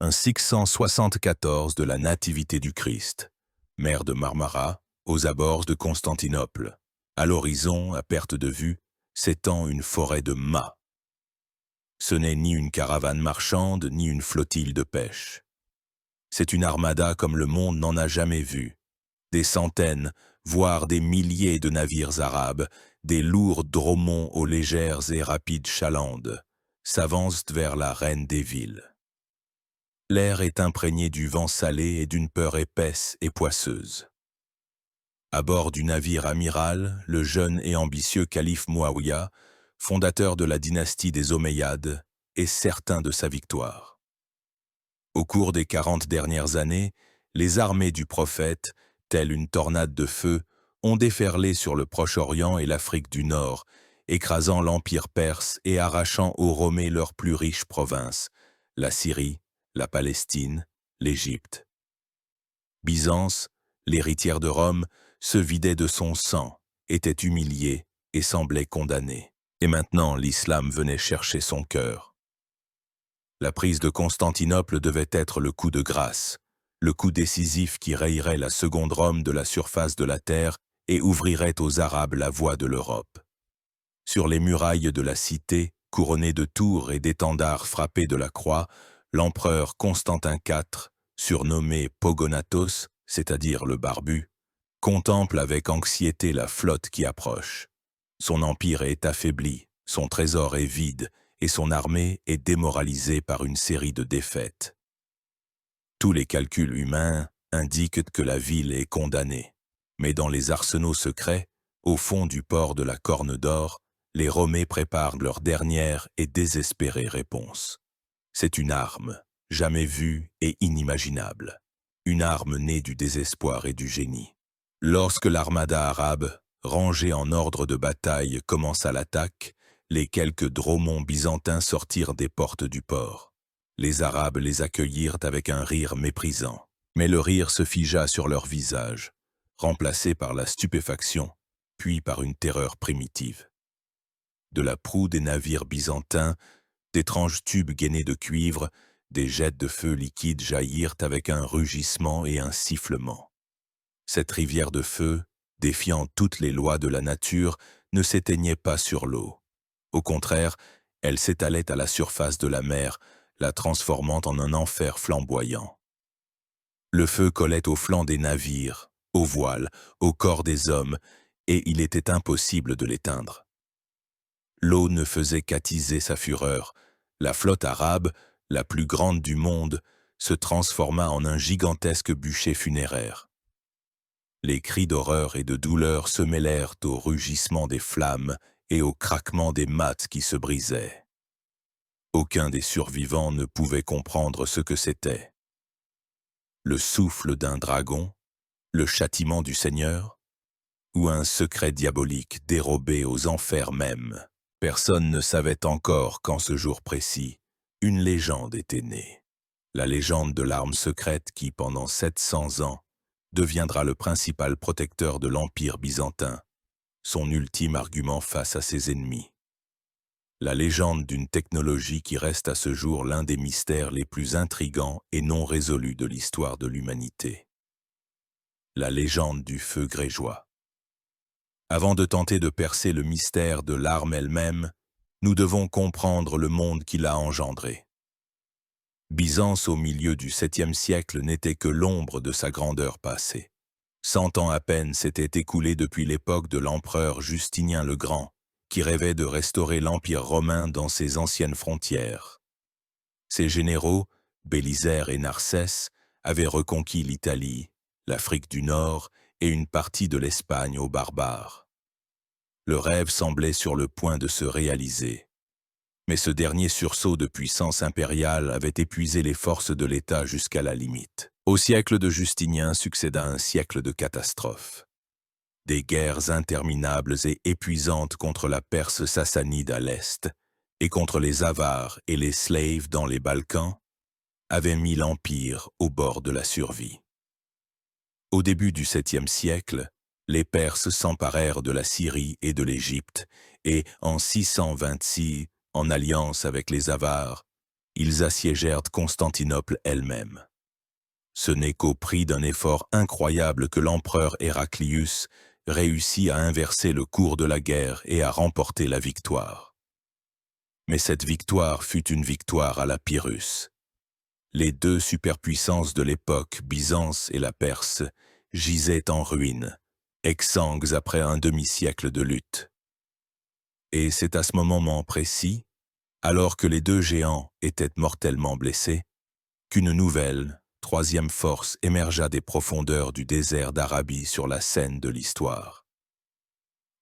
un 674 de la Nativité du Christ, mer de Marmara, aux abords de Constantinople. À l'horizon, à perte de vue, s'étend une forêt de mâts. Ce n'est ni une caravane marchande, ni une flottille de pêche. C'est une armada comme le monde n'en a jamais vu. Des centaines, voire des milliers de navires arabes, des lourds dromons aux légères et rapides chalandes, s'avancent vers la reine des villes. L'air est imprégné du vent salé et d'une peur épaisse et poisseuse. À bord du navire amiral, le jeune et ambitieux calife Mouawiya, fondateur de la dynastie des Omeyyades, est certain de sa victoire. Au cours des 40 dernières années, les armées du prophète, telle une tornade de feu, ont déferlé sur le Proche-Orient et l'Afrique du Nord, écrasant l'Empire perse et arrachant aux Romains leurs plus riches provinces, la Syrie, la Palestine, l'Égypte. Byzance, l'héritière de Rome, se vidait de son sang, était humiliée et semblait condamnée. Et maintenant, l'islam venait chercher son cœur. La prise de Constantinople devait être le coup de grâce, le coup décisif qui rayerait la seconde Rome de la surface de la terre et ouvrirait aux Arabes la voie de l'Europe. Sur les murailles de la cité, couronnées de tours et d'étendards frappés de la croix, l'empereur Constantin IV, surnommé Pogonatos, c'est-à-dire le barbu, contemple avec anxiété la flotte qui approche. Son empire est affaibli, son trésor est vide, et son armée est démoralisée par une série de défaites. Tous les calculs humains indiquent que la ville est condamnée. Mais dans les arsenaux secrets, au fond du port de la Corne d'Or, les Romains préparent leur dernière et désespérée réponse. C'est une arme, jamais vue et inimaginable. Une arme née du désespoir et du génie. Lorsque l'armada arabe, rangée en ordre de bataille, commença l'attaque, les quelques dromons byzantins sortirent des portes du port. Les Arabes les accueillirent avec un rire méprisant. Mais le rire se figea sur leurs visages, remplacé par la stupéfaction, puis par une terreur primitive. De la proue des navires byzantins, d'étranges tubes gainés de cuivre, des jets de feu liquide jaillirent avec un rugissement et un sifflement. Cette rivière de feu, défiant toutes les lois de la nature, ne s'éteignait pas sur l'eau. Au contraire, elle s'étalait à la surface de la mer, la transformant en un enfer flamboyant. Le feu collait aux flancs des navires, aux voiles, au corps des hommes, et il était impossible de l'éteindre. L'eau ne faisait qu'attiser sa fureur. La flotte arabe, la plus grande du monde, se transforma en un gigantesque bûcher funéraire. Les cris d'horreur et de douleur se mêlèrent au rugissement des flammes et au craquement des mattes qui se brisaient. Aucun des survivants ne pouvait comprendre ce que c'était. Le souffle d'un dragon, le châtiment du Seigneur, ou un secret diabolique dérobé aux enfers mêmes. Personne ne savait encore qu'en ce jour précis, une légende était née. La légende de l'arme secrète qui, pendant 700 ans, deviendra le principal protecteur de l'Empire byzantin, son ultime argument face à ses ennemis. La légende d'une technologie qui reste à ce jour l'un des mystères les plus intrigants et non résolus de l'histoire de l'humanité. La légende du feu grégeois. Avant de tenter de percer le mystère de l'arme elle-même, nous devons comprendre le monde qui l'a engendré. Byzance au milieu du 7e siècle n'était que l'ombre de sa grandeur passée. 100 ans à peine s'étaient écoulés depuis l'époque de l'empereur Justinien le Grand, qui rêvait de restaurer l'Empire romain dans ses anciennes frontières. Ses généraux, Bélisère et Narsès, avaient reconquis l'Italie, l'Afrique du Nord et une partie de l'Espagne aux barbares. Le rêve semblait sur le point de se réaliser. Mais ce dernier sursaut de puissance impériale avait épuisé les forces de l'État jusqu'à la limite. Au siècle de Justinien succéda un siècle de catastrophes. Des guerres interminables et épuisantes contre la Perse sassanide à l'est et contre les Avars et les Slaves dans les Balkans avaient mis l'Empire au bord de la survie. Au début du 7e siècle, les Perses s'emparèrent de la Syrie et de l'Égypte et, en 626, en alliance avec les Avars, ils assiégèrent Constantinople elle-même. Ce n'est qu'au prix d'un effort incroyable que l'empereur Héraclius réussit à inverser le cours de la guerre et à remporter la victoire. Mais cette victoire fut une victoire à la Pyrrhus. Les deux superpuissances de l'époque, Byzance et la Perse, gisaient en ruine, exsangues après un demi-siècle de lutte. Et c'est à ce moment précis, alors que les deux géants étaient mortellement blessés, qu'une nouvelle, troisième force émergea des profondeurs du désert d'Arabie sur la scène de l'histoire.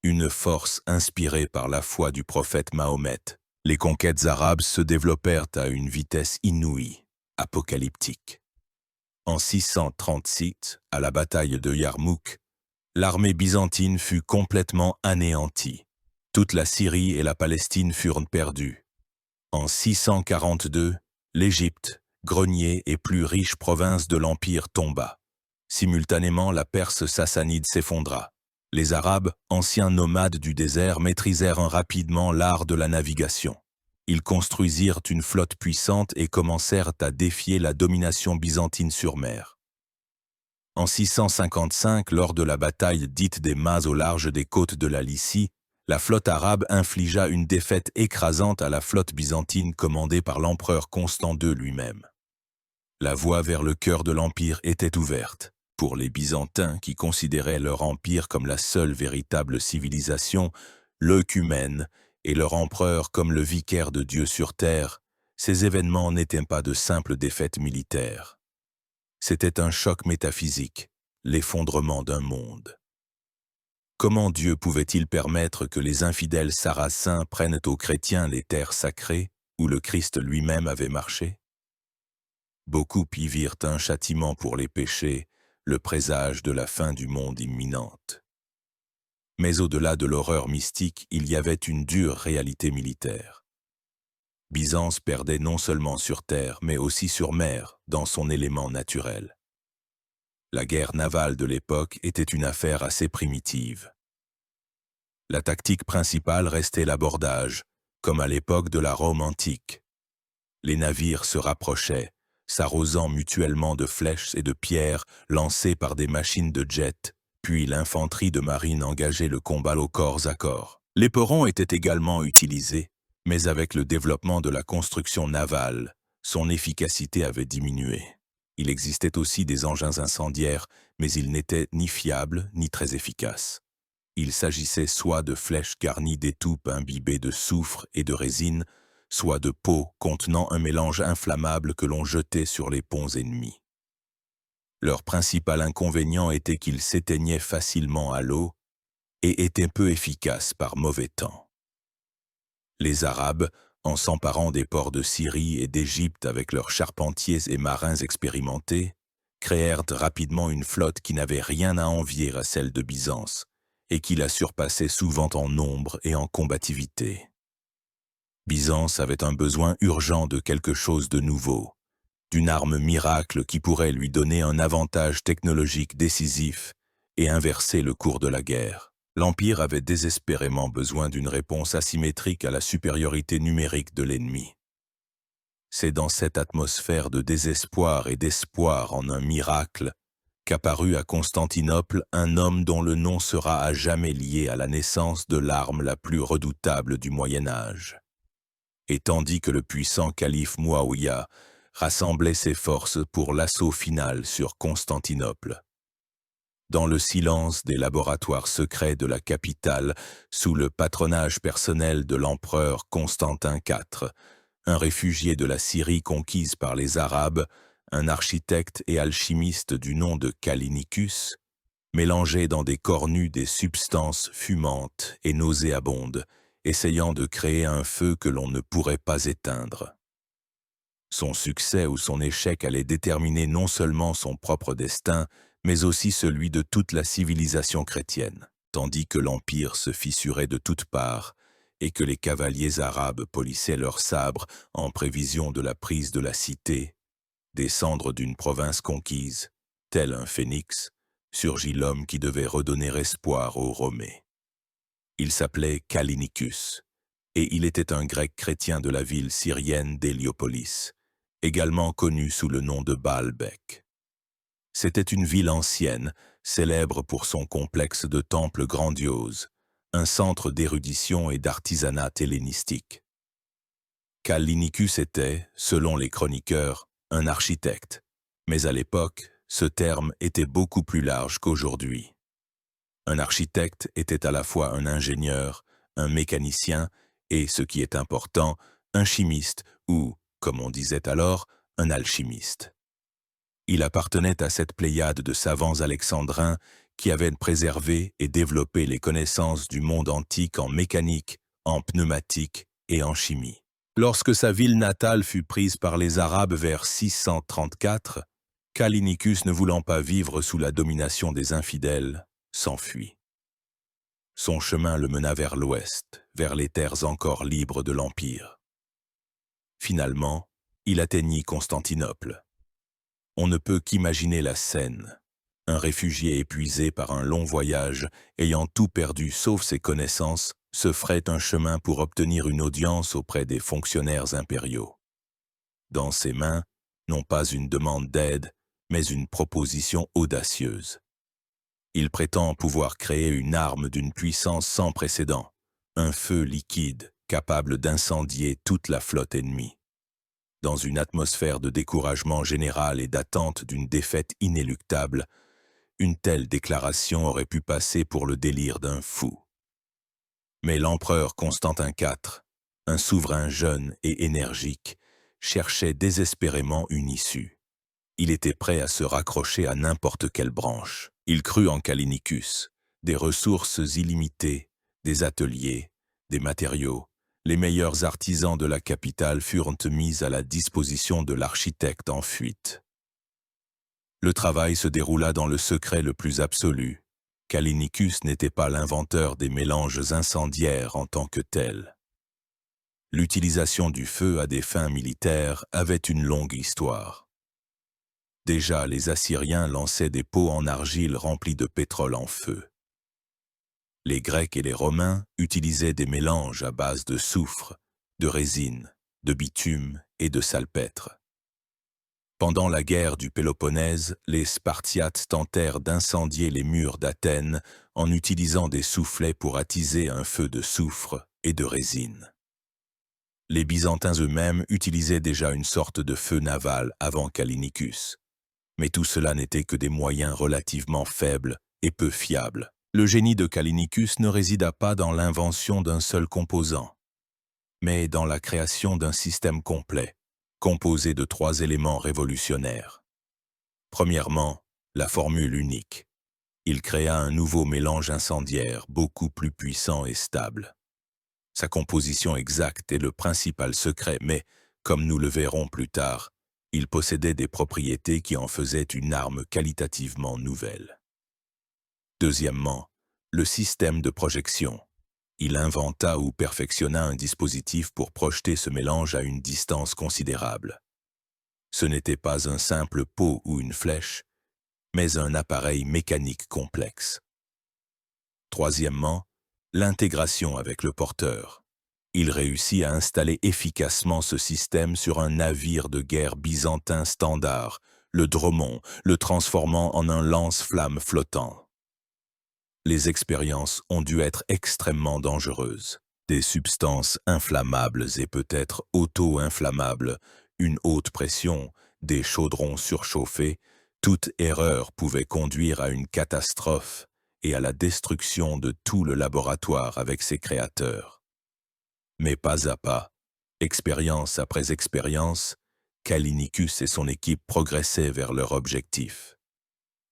Une force inspirée par la foi du prophète Mahomet. Les conquêtes arabes se développèrent à une vitesse inouïe, apocalyptique. En 636, à la bataille de Yarmouk, l'armée byzantine fut complètement anéantie. Toute la Syrie et la Palestine furent perdues. En 642, l'Égypte, grenier et plus riche province de l'Empire, tomba. Simultanément, la Perse sassanide s'effondra. Les Arabes, anciens nomades du désert, maîtrisèrent rapidement l'art de la navigation. Ils construisirent une flotte puissante et commencèrent à défier la domination byzantine sur mer. En 655, lors de la bataille dite des Mâts au large des côtes de la Lycie, la flotte arabe infligea une défaite écrasante à la flotte byzantine commandée par l'empereur Constant II lui-même. La voie vers le cœur de l'Empire était ouverte. Pour les Byzantins, qui considéraient leur empire comme la seule véritable civilisation, l'œcumène, et leur empereur comme le vicaire de Dieu sur terre, ces événements n'étaient pas de simples défaites militaires. C'était un choc métaphysique, l'effondrement d'un monde. Comment Dieu pouvait-il permettre que les infidèles sarrasins prennent aux chrétiens les terres sacrées où le Christ lui-même avait marché? Beaucoup y virent un châtiment pour les péchés, le présage de la fin du monde imminente. Mais au-delà de l'horreur mystique, il y avait une dure réalité militaire. Byzance perdait non seulement sur terre, mais aussi sur mer, dans son élément naturel. La guerre navale de l'époque était une affaire assez primitive. La tactique principale restait l'abordage, comme à l'époque de la Rome antique. Les navires se rapprochaient, s'arrosant mutuellement de flèches et de pierres lancées par des machines de jet, puis l'infanterie de marine engageait le combat au corps à corps. L'éperon était également utilisé, mais avec le développement de la construction navale, son efficacité avait diminué. Il existait aussi des engins incendiaires, mais ils n'étaient ni fiables ni très efficaces. Il s'agissait soit de flèches garnies d'étoupes imbibées de soufre et de résine, soit de pots contenant un mélange inflammable que l'on jetait sur les ponts ennemis. Leur principal inconvénient était qu'ils s'éteignaient facilement à l'eau et étaient peu efficaces par mauvais temps. Les Arabes, en s'emparant des ports de Syrie et d'Égypte avec leurs charpentiers et marins expérimentés, créèrent rapidement une flotte qui n'avait rien à envier à celle de Byzance et qui la surpassait souvent en nombre et en combativité. Byzance avait un besoin urgent de quelque chose de nouveau, d'une arme miracle qui pourrait lui donner un avantage technologique décisif et inverser le cours de la guerre. L'Empire avait désespérément besoin d'une réponse asymétrique à la supériorité numérique de l'ennemi. C'est dans cette atmosphère de désespoir et d'espoir en un miracle qu'apparut à Constantinople un homme dont le nom sera à jamais lié à la naissance de l'arme la plus redoutable du Moyen-Âge. Et tandis que le puissant calife Mouawiya rassemblait ses forces pour l'assaut final sur Constantinople, dans le silence des laboratoires secrets de la capitale, sous le patronage personnel de l'empereur Constantin IV, un réfugié de la Syrie conquise par les Arabes, un architecte et alchimiste du nom de Callinicus, mélangeait dans des cornues des substances fumantes et nauséabondes, essayant de créer un feu que l'on ne pourrait pas éteindre. Son succès ou son échec allait déterminer non seulement son propre destin, mais aussi celui de toute la civilisation chrétienne, tandis que l'Empire se fissurait de toutes parts et que les cavaliers arabes polissaient leurs sabres en prévision de la prise de la cité. Des cendres d'une province conquise, tel un phénix, surgit l'homme qui devait redonner espoir aux Romains. Il s'appelait Callinicus, et il était un grec chrétien de la ville syrienne d'Héliopolis, également connu sous le nom de Baalbek. C'était une ville ancienne, célèbre pour son complexe de temples grandioses, un centre d'érudition et d'artisanat hellénistique. Callinicus était, selon les chroniqueurs, un architecte, mais à l'époque, ce terme était beaucoup plus large qu'aujourd'hui. Un architecte était à la fois un ingénieur, un mécanicien et, ce qui est important, un chimiste ou, comme on disait alors, un alchimiste. Il appartenait à cette pléiade de savants alexandrins qui avaient préservé et développé les connaissances du monde antique en mécanique, en pneumatique et en chimie. Lorsque sa ville natale fut prise par les Arabes vers 634, Callinicus, ne voulant pas vivre sous la domination des infidèles, s'enfuit. Son chemin le mena vers l'ouest, vers les terres encore libres de l'Empire. Finalement, il atteignit Constantinople. On ne peut qu'imaginer la scène. Un réfugié épuisé par un long voyage, ayant tout perdu sauf ses connaissances, se ferait un chemin pour obtenir une audience auprès des fonctionnaires impériaux. Dans ses mains, non pas une demande d'aide, mais une proposition audacieuse. Il prétend pouvoir créer une arme d'une puissance sans précédent, un feu liquide capable d'incendier toute la flotte ennemie. Dans une atmosphère de découragement général et d'attente d'une défaite inéluctable, une telle déclaration aurait pu passer pour le délire d'un fou. Mais l'empereur Constantin IV, un souverain jeune et énergique, cherchait désespérément une issue. Il était prêt à se raccrocher à n'importe quelle branche. Il crut en Callinicus, des ressources illimitées, des ateliers, des matériaux. Les meilleurs artisans de la capitale furent mis à la disposition de l'architecte en fuite. Le travail se déroula dans le secret le plus absolu. Callinicus n'était pas l'inventeur des mélanges incendiaires en tant que tel. L'utilisation du feu à des fins militaires avait une longue histoire. Déjà, les Assyriens lançaient des pots en argile remplis de pétrole en feu. Les Grecs et les Romains utilisaient des mélanges à base de soufre, de résine, de bitume et de salpêtre. Pendant la guerre du Péloponnèse, les Spartiates tentèrent d'incendier les murs d'Athènes en utilisant des soufflets pour attiser un feu de soufre et de résine. Les Byzantins eux-mêmes utilisaient déjà une sorte de feu naval avant Callinicus. Mais tout cela n'était que des moyens relativement faibles et peu fiables. Le génie de Callinicus ne résida pas dans l'invention d'un seul composant, mais dans la création d'un système complet, composé de 3 éléments révolutionnaires. Premièrement, la formule unique. Il créa un nouveau mélange incendiaire, beaucoup plus puissant et stable. Sa composition exacte est le principal secret, mais, comme nous le verrons plus tard, il possédait des propriétés qui en faisaient une arme qualitativement nouvelle. Deuxièmement, le système de projection. Il inventa ou perfectionna un dispositif pour projeter ce mélange à une distance considérable. Ce n'était pas un simple pot ou une flèche, mais un appareil mécanique complexe. Troisièmement, l'intégration avec le porteur. Il réussit à installer efficacement ce système sur un navire de guerre byzantin standard, le Dromon, le transformant en un lance-flamme flottant. Les expériences ont dû être extrêmement dangereuses. Des substances inflammables et peut-être auto-inflammables, une haute pression, des chaudrons surchauffés, toute erreur pouvait conduire à une catastrophe et à la destruction de tout le laboratoire avec ses créateurs. Mais pas à pas, expérience après expérience, Callinicus et son équipe progressaient vers leur objectif.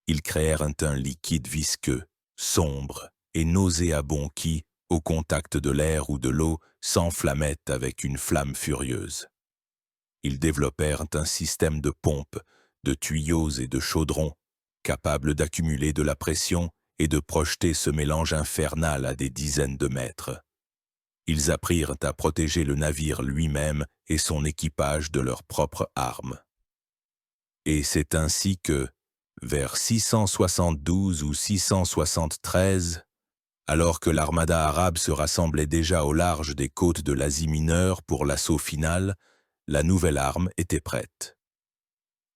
Ils créèrent un teint liquide visqueux, sombre et nauséabond qui, au contact de l'air ou de l'eau, s'enflammait avec une flamme furieuse. Ils développèrent un système de pompes, de tuyaux et de chaudrons, capables d'accumuler de la pression et de projeter ce mélange infernal à des dizaines de mètres. Ils apprirent à protéger le navire lui-même et son équipage de leurs propres armes. Et c'est ainsi que, vers 672 ou 673, Alors que l'armada arabe se rassemblait déjà au large des côtes de l'Asie mineure pour l'assaut final, la nouvelle arme était prête.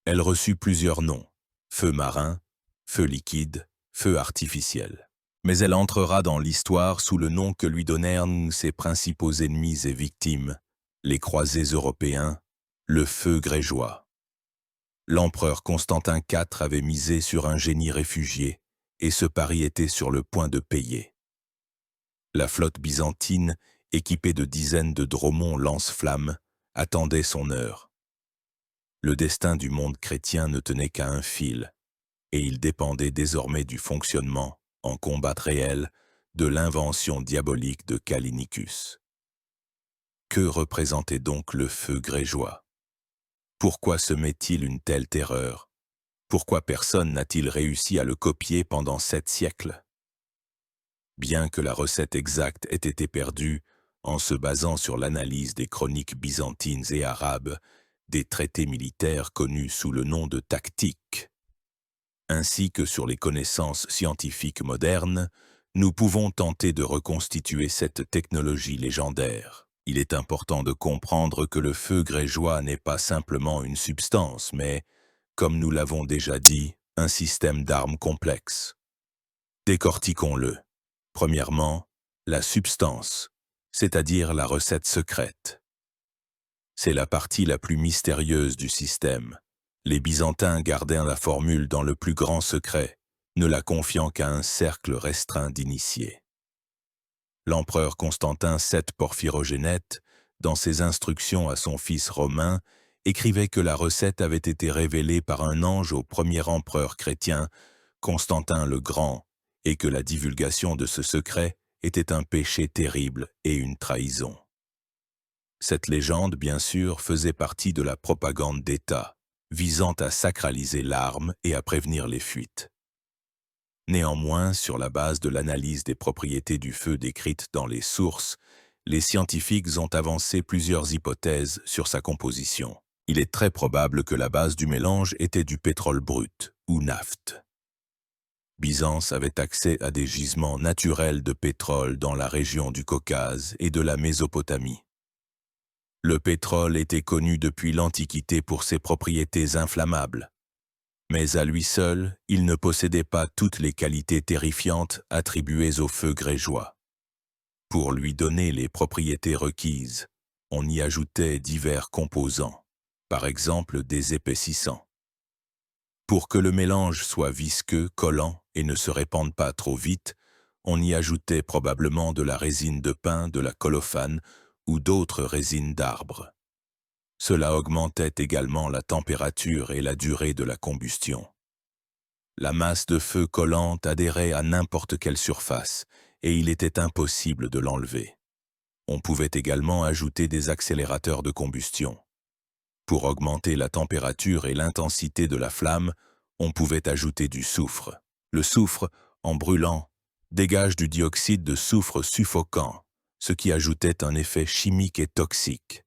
Elle reçut plusieurs noms: feu marin, feu liquide, feu artificiel. Mais elle entrera dans l'histoire sous le nom que lui donnèrent ses principaux ennemis et victimes, les croisés européens, le feu grégeois. L'empereur Constantin IV avait misé sur un génie réfugié, et ce pari était sur le point de payer. La flotte byzantine, équipée de dizaines de dromons lance-flammes, attendait son heure. Le destin du monde chrétien ne tenait qu'à un fil, et il dépendait désormais du fonctionnement, en combat réel, de l'invention diabolique de Callinicus. Que représentait donc le feu grégeois? Pourquoi semait-il une telle terreur? Pourquoi personne n'a-t-il réussi à le copier pendant 7 siècles? Bien que la recette exacte ait été perdue, en se basant sur l'analyse des chroniques byzantines et arabes, des traités militaires connus sous le nom de tactiques, ainsi que sur les connaissances scientifiques modernes, nous pouvons tenter de reconstituer cette technologie légendaire. Il est important de comprendre que le feu grégeois n'est pas simplement une substance, mais, comme nous l'avons déjà dit, un système d'armes complexe. Décortiquons-le. Premièrement, la substance, c'est-à-dire la recette secrète. C'est la partie la plus mystérieuse du système. Les Byzantins gardèrent la formule dans le plus grand secret, ne la confiant qu'à un cercle restreint d'initiés. L'empereur Constantin VII Porphyrogénète, dans ses instructions à son fils Romain, écrivait que la recette avait été révélée par un ange au premier empereur chrétien, Constantin le Grand, et que la divulgation de ce secret était un péché terrible et une trahison. Cette légende, bien sûr, faisait partie de la propagande d'État, visant à sacraliser l'arme et à prévenir les fuites. Néanmoins, sur la base de l'analyse des propriétés du feu décrites dans les sources, les scientifiques ont avancé plusieurs hypothèses sur sa composition. Il est très probable que la base du mélange était du pétrole brut, ou naphte. Byzance avait accès à des gisements naturels de pétrole dans la région du Caucase et de la Mésopotamie. Le pétrole était connu depuis l'Antiquité pour ses propriétés inflammables. Mais à lui seul, il ne possédait pas toutes les qualités terrifiantes attribuées au feu grégeois. Pour lui donner les propriétés requises, on y ajoutait divers composants, par exemple des épaississants. Pour que le mélange soit visqueux, collant et ne se répande pas trop vite, on y ajoutait probablement de la résine de pin, de la colophane ou d'autres résines d'arbres. Cela augmentait également la température et la durée de la combustion. La masse de feu collante adhérait à n'importe quelle surface, et il était impossible de l'enlever. On pouvait également ajouter des accélérateurs de combustion. Pour augmenter la température et l'intensité de la flamme, on pouvait ajouter du soufre. Le soufre, en brûlant, dégage du dioxyde de soufre suffocant, ce qui ajoutait un effet chimique et toxique.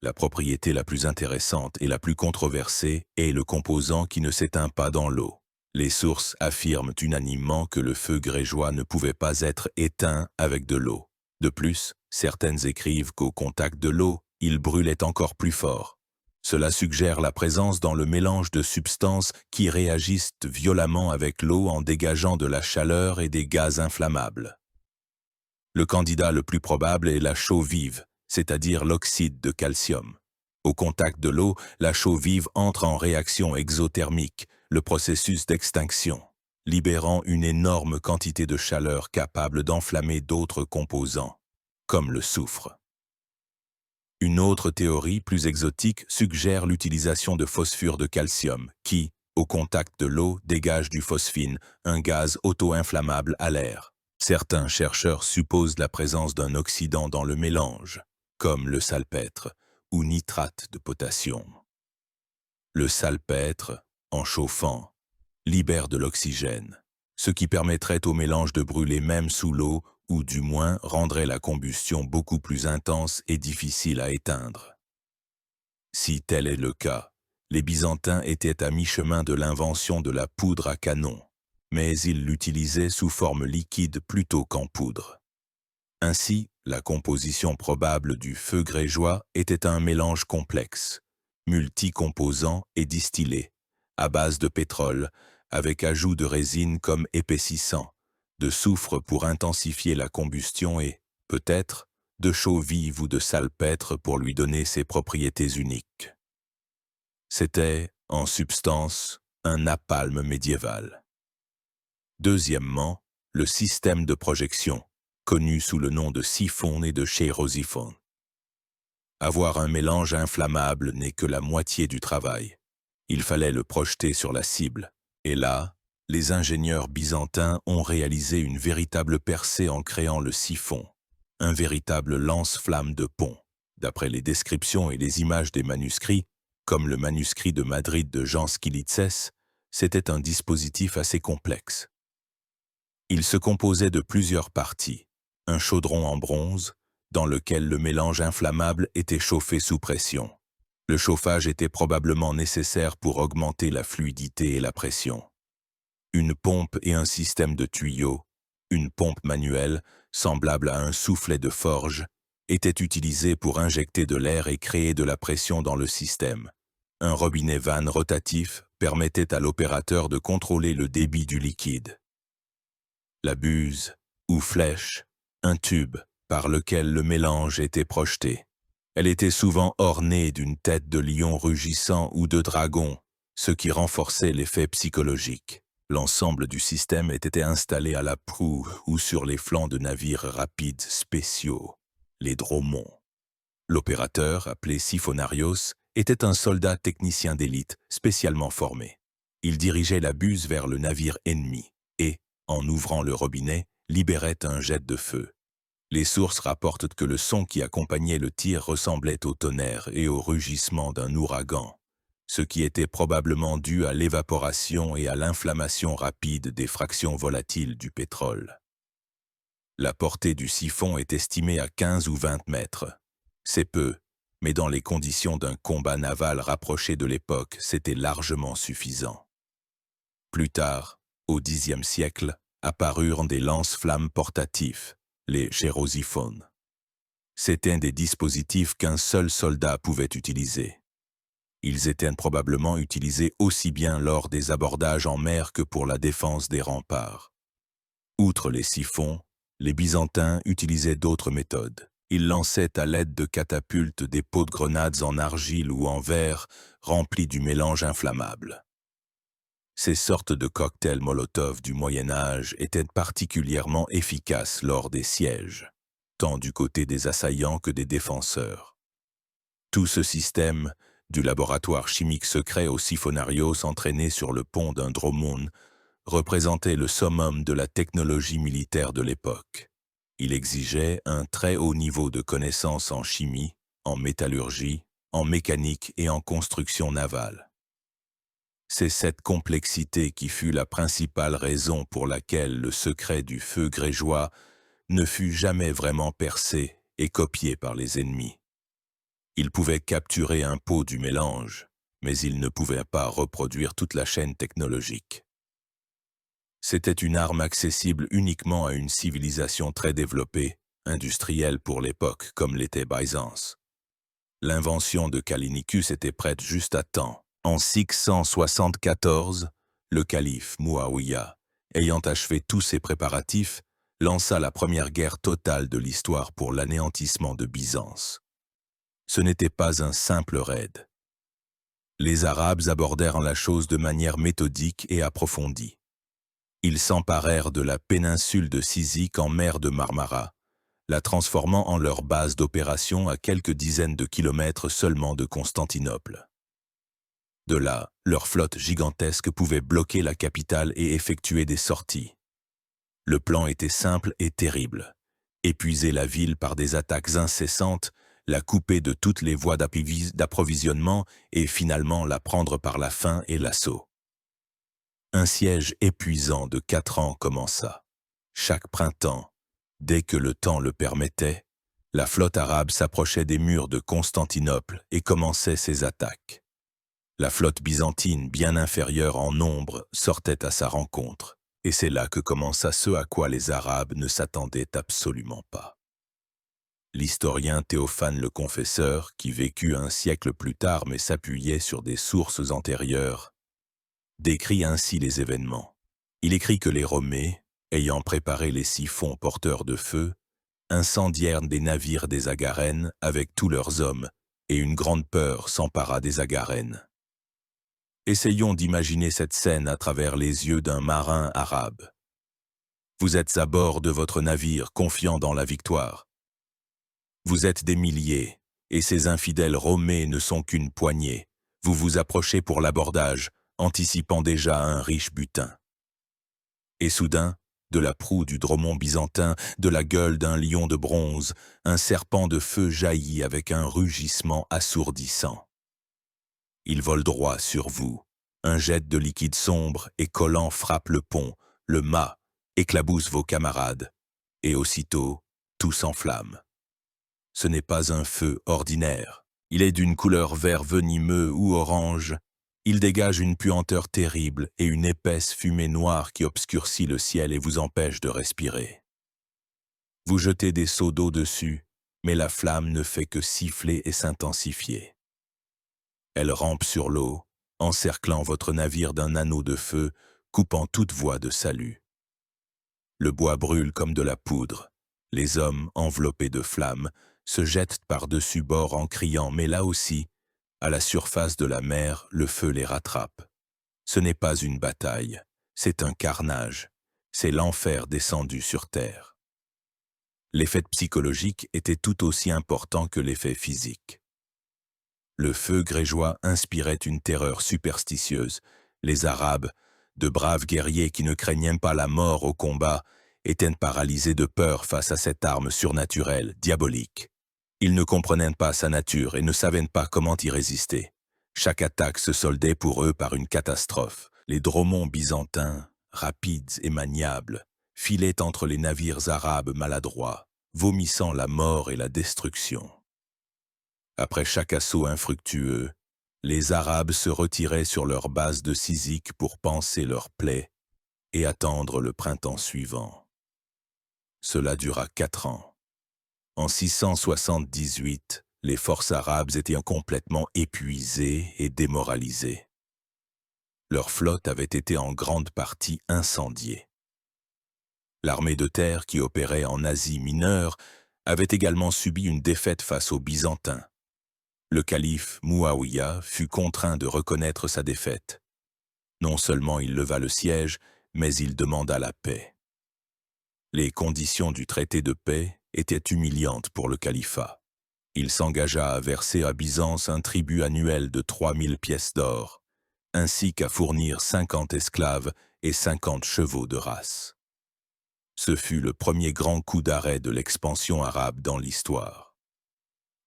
La propriété la plus intéressante et la plus controversée est le composant qui ne s'éteint pas dans l'eau. Les sources affirment unanimement que le feu grégeois ne pouvait pas être éteint avec de l'eau. De plus, certaines écrivent qu'au contact de l'eau, il brûlait encore plus fort. Cela suggère la présence dans le mélange de substances qui réagissent violemment avec l'eau en dégageant de la chaleur et des gaz inflammables. Le candidat le plus probable est la chaux vive, c'est-à-dire l'oxyde de calcium. Au contact de l'eau, la chaux vive entre en réaction exothermique, le processus d'extinction, libérant une énorme quantité de chaleur capable d'enflammer d'autres composants, comme le soufre. Une autre théorie plus exotique suggère l'utilisation de phosphure de calcium qui, au contact de l'eau, dégage du phosphine, un gaz auto-inflammable à l'air. Certains chercheurs supposent la présence d'un oxydant dans le mélange, comme le salpêtre ou nitrate de potassium. Le salpêtre, en chauffant, libère de l'oxygène, ce qui permettrait au mélange de brûler même sous l'eau ou du moins rendrait la combustion beaucoup plus intense et difficile à éteindre. Si tel est le cas, les Byzantins étaient à mi-chemin de l'invention de la poudre à canon. mais ils l'utilisaient sous forme liquide plutôt qu'en poudre. Ainsi, la composition probable du feu grégeois était un mélange complexe, multicomposant et distillé, à base de pétrole, avec ajout de résine comme épaississant, de soufre pour intensifier la combustion et, peut-être, de chaux vive ou de salpêtre pour lui donner ses propriétés uniques. C'était, en substance, un napalm médiéval. Deuxièmement, le système de projection, connu sous le nom de siphon et de chérosiphon. Avoir un mélange inflammable n'est que la moitié du travail. Il fallait le projeter sur la cible, et là, les ingénieurs byzantins ont réalisé une véritable percée en créant le siphon, un véritable lance-flamme de pont. D'après les descriptions et les images des manuscrits, comme le manuscrit de Madrid de Jean Skilitzès, c'était un dispositif assez complexe. Il se composait de plusieurs parties, un chaudron en bronze, dans lequel le mélange inflammable était chauffé sous pression. Le chauffage était probablement nécessaire pour augmenter la fluidité et la pression. Une pompe et un système de tuyaux, une pompe manuelle, semblable à un soufflet de forge, étaient utilisés pour injecter de l'air et créer de la pression dans le système. Un robinet vanne rotatif permettait à l'opérateur de contrôler le débit du liquide. La buse, ou flèche, un tube par lequel le mélange était projeté. Elle était souvent ornée d'une tête de lion rugissant ou de dragon, ce qui renforçait l'effet psychologique. L'ensemble du système était installé à la proue ou sur les flancs de navires rapides spéciaux, les dromons. L'opérateur, appelé siphonarios, était un soldat technicien d'élite spécialement formé. Il dirigeait la buse vers le navire ennemi et, en ouvrant le robinet, libérait un jet de feu. Les sources rapportent que le son qui accompagnait le tir ressemblait au tonnerre et au rugissement d'un ouragan, ce qui était probablement dû à l'évaporation et à l'inflammation rapide des fractions volatiles du pétrole. La portée du siphon est estimée à 15 ou 20 mètres. C'est peu, mais dans les conditions d'un combat naval rapproché de l'époque, c'était largement suffisant. Plus tard, au Xe siècle, apparurent des lance-flammes portatifs, les chérosiphones. C'étaient des dispositifs qu'un seul soldat pouvait utiliser. Ils étaient probablement utilisés aussi bien lors des abordages en mer que pour la défense des remparts. Outre les siphons, les Byzantins utilisaient d'autres méthodes. Ils lançaient à l'aide de catapultes des pots de grenades en argile ou en verre remplis du mélange inflammable. Ces sortes de cocktails Molotov du Moyen Âge étaient particulièrement efficaces lors des sièges, tant du côté des assaillants que des défenseurs. Tout ce système, du laboratoire chimique secret au siphonarios entraîné sur le pont d'un dromon, représentait le summum de la technologie militaire de l'époque. Il exigeait un très haut niveau de connaissances en chimie, en métallurgie, en mécanique et en construction navale. C'est cette complexité qui fut la principale raison pour laquelle le secret du feu grégeois ne fut jamais vraiment percé et copié par les ennemis. Ils pouvaient capturer un pot du mélange, mais ils ne pouvaient pas reproduire toute la chaîne technologique. C'était une arme accessible uniquement à une civilisation très développée, industrielle pour l'époque comme l'était Byzance. L'invention de Callinicus était prête juste à temps. En 674, le calife Muawiyah, ayant achevé tous ses préparatifs, lança la première guerre totale de l'histoire pour l'anéantissement de Byzance. Ce n'était pas un simple raid. Les Arabes abordèrent la chose de manière méthodique et approfondie. Ils s'emparèrent de la péninsule de Cyzique en mer de Marmara, la transformant en leur base d'opération à quelques dizaines de kilomètres seulement de Constantinople. De là, leur flotte gigantesque pouvait bloquer la capitale et effectuer des sorties. Le plan était simple et terrible. Épuiser la ville par des attaques incessantes, la couper de toutes les voies d'approvisionnement et finalement la prendre par la faim et l'assaut. Un siège épuisant de 4 ans commença. Chaque printemps, dès que le temps le permettait, la flotte arabe s'approchait des murs de Constantinople et commençait ses attaques. La flotte byzantine, bien inférieure en nombre, sortait à sa rencontre, Et c'est là que commença ce à quoi les Arabes ne s'attendaient absolument pas. L'historien Théophane le Confesseur, qui vécut un siècle plus tard mais s'appuyait sur des sources antérieures, décrit ainsi les événements. Il écrit que les Romées, ayant préparé les siphons porteurs de feu, incendièrent des navires des Agarènes avec tous leurs hommes, et une grande peur s'empara des Agarènes. Essayons d'imaginer cette scène à travers les yeux d'un marin arabe. Vous êtes à bord de votre navire, confiant dans la victoire. Vous êtes des milliers, et ces infidèles Romées ne sont qu'une poignée. Vous vous approchez pour l'abordage, anticipant déjà un riche butin. Et soudain, de la proue du dromon byzantin, de la gueule d'un lion de bronze, un serpent de feu jaillit avec un rugissement assourdissant. Il vole droit sur vous. Un jet de liquide sombre et collant frappe le pont, le mât, éclabousse vos camarades, et aussitôt, tout s'enflamme. Ce n'est pas un feu ordinaire. Il est d'une couleur vert venimeux ou orange. Il dégage une puanteur terrible et une épaisse fumée noire qui obscurcit le ciel et vous empêche de respirer. Vous jetez des seaux d'eau dessus, mais la flamme ne fait que siffler et s'intensifier. Elle rampe sur l'eau, encerclant votre navire d'un anneau de feu, coupant toute voie de salut. Le bois brûle comme de la poudre. Les hommes, enveloppés de flammes, se jettent par-dessus bord en criant, mais là aussi, à la surface de la mer, le feu les rattrape. Ce n'est pas une bataille, c'est un carnage, c'est l'enfer descendu sur terre. L'effet psychologique était tout aussi important que l'effet physique. Le feu grégeois inspirait une terreur superstitieuse. Les Arabes, de braves guerriers qui ne craignaient pas la mort au combat, étaient paralysés de peur face à cette arme surnaturelle, diabolique. Ils ne comprenaient pas sa nature et ne savaient pas comment y résister. Chaque attaque se soldait pour eux par une catastrophe. Les dromons byzantins, rapides et maniables, filaient entre les navires arabes maladroits, vomissant la mort et la destruction. Après chaque assaut infructueux, les Arabes se retiraient sur leur base de Cyzique pour panser leurs plaies et attendre le printemps suivant. Cela dura 4 ans. En 678, les forces arabes étaient complètement épuisées et démoralisées. Leur flotte avait été en grande partie incendiée. L'armée de terre qui opérait en Asie mineure avait également subi une défaite face aux Byzantins. Le calife Mouawiya fut contraint de reconnaître sa défaite. Non seulement il leva le siège, mais il demanda la paix. Les conditions du traité de paix étaient humiliantes pour le califat. Il s'engagea à verser à Byzance un tribut annuel de 3000 pièces d'or, ainsi qu'à fournir 50 esclaves et 50 chevaux de race. Ce fut le premier grand coup d'arrêt de l'expansion arabe dans l'histoire.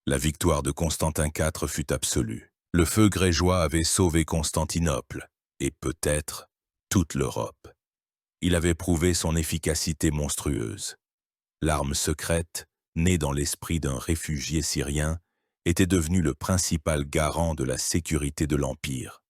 La victoire de Constantin IV fut absolue. Le feu grégeois avait sauvé Constantinople, et peut-être toute l'Europe. Il avait prouvé son efficacité monstrueuse. L'arme secrète, née dans l'esprit d'un réfugié syrien, était devenue le principal garant de la sécurité de l'Empire.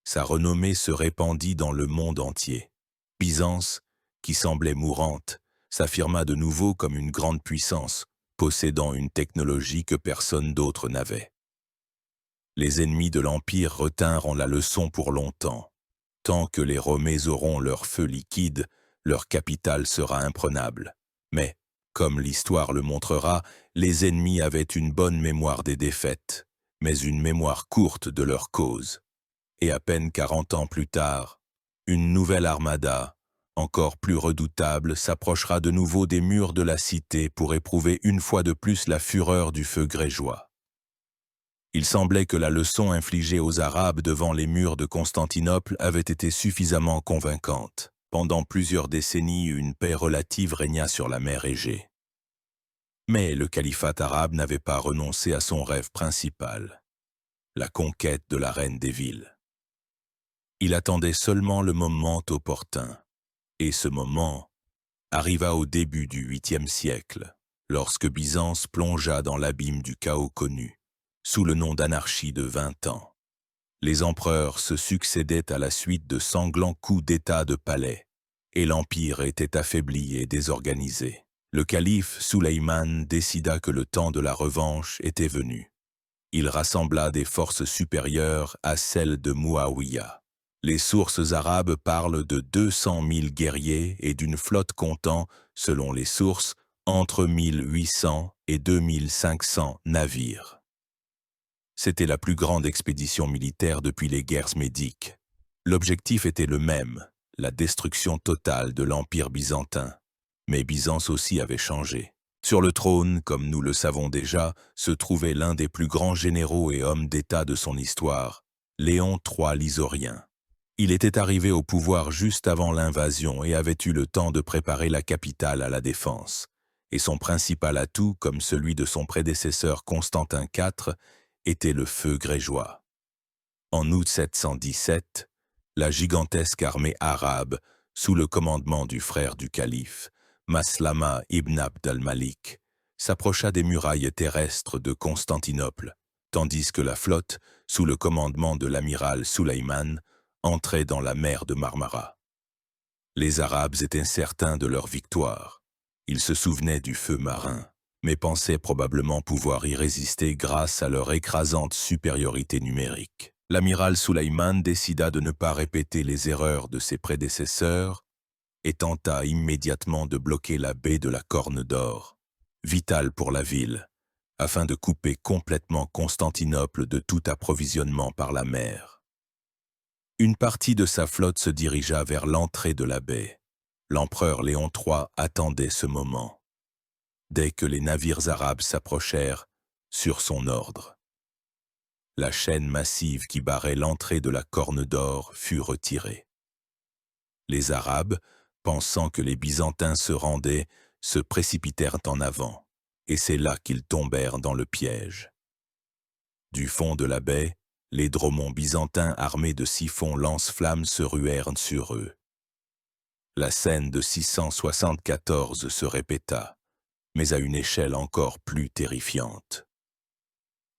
Sa renommée se répandit dans le monde entier. Byzance, qui semblait mourante, s'affirma de nouveau comme une grande puissance, possédant une technologie que personne d'autre n'avait. Les ennemis de l'Empire retinrent la leçon pour longtemps. Tant que les Romées auront leur feu liquide, leur capitale sera imprenable. Mais, comme l'histoire le montrera, les ennemis avaient une bonne mémoire des défaites, mais une mémoire courte de leur cause. Et à peine 40 ans plus tard, une nouvelle armada, encore plus redoutable, s'approchera de nouveau des murs de la cité pour éprouver une fois de plus la fureur du feu grégeois. Il semblait que la leçon infligée aux Arabes devant les murs de Constantinople avait été suffisamment convaincante. Pendant plusieurs décennies, une paix relative régna sur la mer Égée. Mais le califat arabe n'avait pas renoncé à son rêve principal, la conquête de la reine des villes. Il attendait seulement le moment opportun. Et ce moment arriva au début du 8e siècle, lorsque Byzance plongea dans l'abîme du chaos connu, sous le nom d'anarchie de 20 ans. Les empereurs se succédaient à la suite de sanglants coups d'état de palais, et l'empire était affaibli et désorganisé. Le calife Sulayman décida que le temps de la revanche était venu. Il rassembla des forces supérieures à celles de Muawiyah. Les sources arabes parlent de 200 000 guerriers et d'une flotte comptant, selon les sources, entre 1800 et 2500 navires. C'était la plus grande expédition militaire depuis les guerres médiques. L'objectif était le même, la destruction totale de l'Empire byzantin. Mais Byzance aussi avait changé. Sur le trône, comme nous le savons déjà, se trouvait l'un des plus grands généraux et hommes d'État de son histoire, Léon III l'Isaurien. Il était arrivé au pouvoir juste avant l'invasion et avait eu le temps de préparer la capitale à la défense. Et son principal atout, comme celui de son prédécesseur Constantin IV, était le feu grégeois. En août 717, la gigantesque armée arabe, sous le commandement du frère du calife, Maslama ibn Abd al-Malik, s'approcha des murailles terrestres de Constantinople, tandis que la flotte, sous le commandement de l'amiral Sulayman, entrait dans la mer de Marmara. Les Arabes étaient certains de leur victoire. Ils se souvenaient du feu marin, mais pensaient probablement pouvoir y résister grâce à leur écrasante supériorité numérique. L'amiral Sulayman décida de ne pas répéter les erreurs de ses prédécesseurs et tenta immédiatement de bloquer la baie de la Corne d'Or, vitale pour la ville, afin de couper complètement Constantinople de tout approvisionnement par la mer. Une partie de sa flotte se dirigea vers l'entrée de la baie. L'empereur Léon III attendait ce moment. Dès que les navires arabes s'approchèrent, sur son ordre, la chaîne massive qui barrait l'entrée de la Corne d'Or fut retirée. Les Arabes, pensant que les Byzantins se rendaient, se précipitèrent en avant, et c'est là qu'ils tombèrent dans le piège. Du fond de la baie, les dromons byzantins armés de siphons lance-flammes se ruèrent sur eux. La scène de 674 se répéta, mais à une échelle encore plus terrifiante.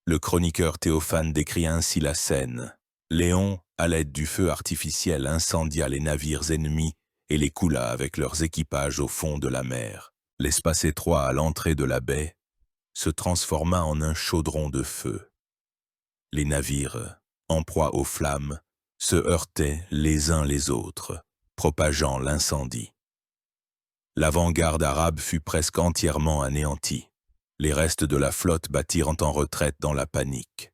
Le chroniqueur Théophane décrit ainsi la scène. Léon, à l'aide du feu artificiel, incendia les navires ennemis et les coula avec leurs équipages au fond de la mer. L'espace étroit à l'entrée de la baie se transforma en un chaudron de feu. Les navires, en proie aux flammes, se heurtaient les uns les autres, propageant l'incendie. L'avant-garde arabe fut presque entièrement anéantie. Les restes de la flotte battirent en retraite dans la panique.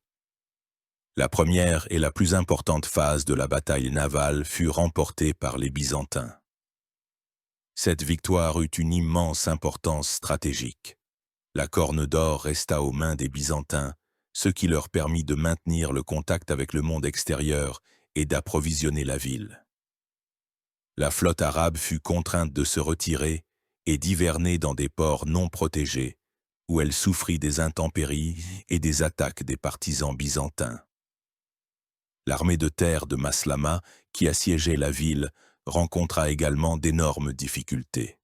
La première et la plus importante phase de la bataille navale fut remportée par les Byzantins. Cette victoire eut une immense importance stratégique. La Corne d'Or resta aux mains des Byzantins, ce qui leur permit de maintenir le contact avec le monde extérieur et d'approvisionner la ville. La flotte arabe fut contrainte de se retirer et d'hiverner dans des ports non protégés, où elle souffrit des intempéries et des attaques des partisans byzantins. L'armée de terre de Maslama, qui assiégeait la ville, rencontra également d'énormes difficultés.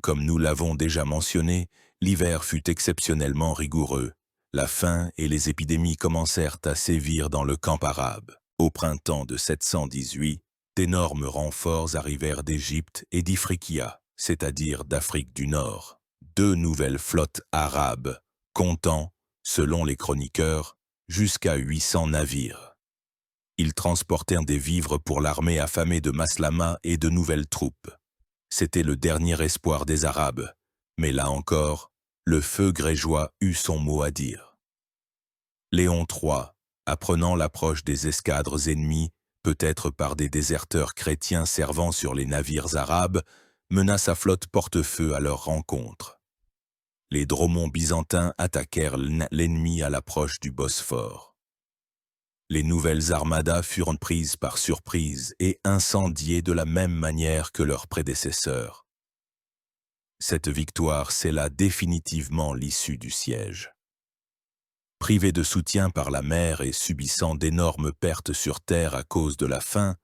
Comme nous l'avons déjà mentionné, l'hiver fut exceptionnellement rigoureux. La faim et les épidémies commencèrent à sévir dans le camp arabe. Au printemps de 718, d'énormes renforts arrivèrent d'Égypte et d'Ifriqiya, c'est-à-dire d'Afrique du Nord. 2 nouvelles flottes arabes, comptant, selon les chroniqueurs, jusqu'à 800 navires. Ils transportèrent des vivres pour l'armée affamée de Maslama et de nouvelles troupes. C'était le dernier espoir des Arabes, mais là encore, le feu grégeois eut son mot à dire. Léon III, apprenant l'approche des escadres ennemies, peut-être par des déserteurs chrétiens servant sur les navires arabes, mena sa flotte porte-feu à leur rencontre. Les dromons byzantins attaquèrent l'ennemi à l'approche du Bosphore. Les nouvelles armadas furent prises par surprise et incendiées de la même manière que leurs prédécesseurs. Cette victoire scella définitivement l'issue du siège. Privés de soutien par la mer et subissant d'énormes pertes sur terre à cause de la faim,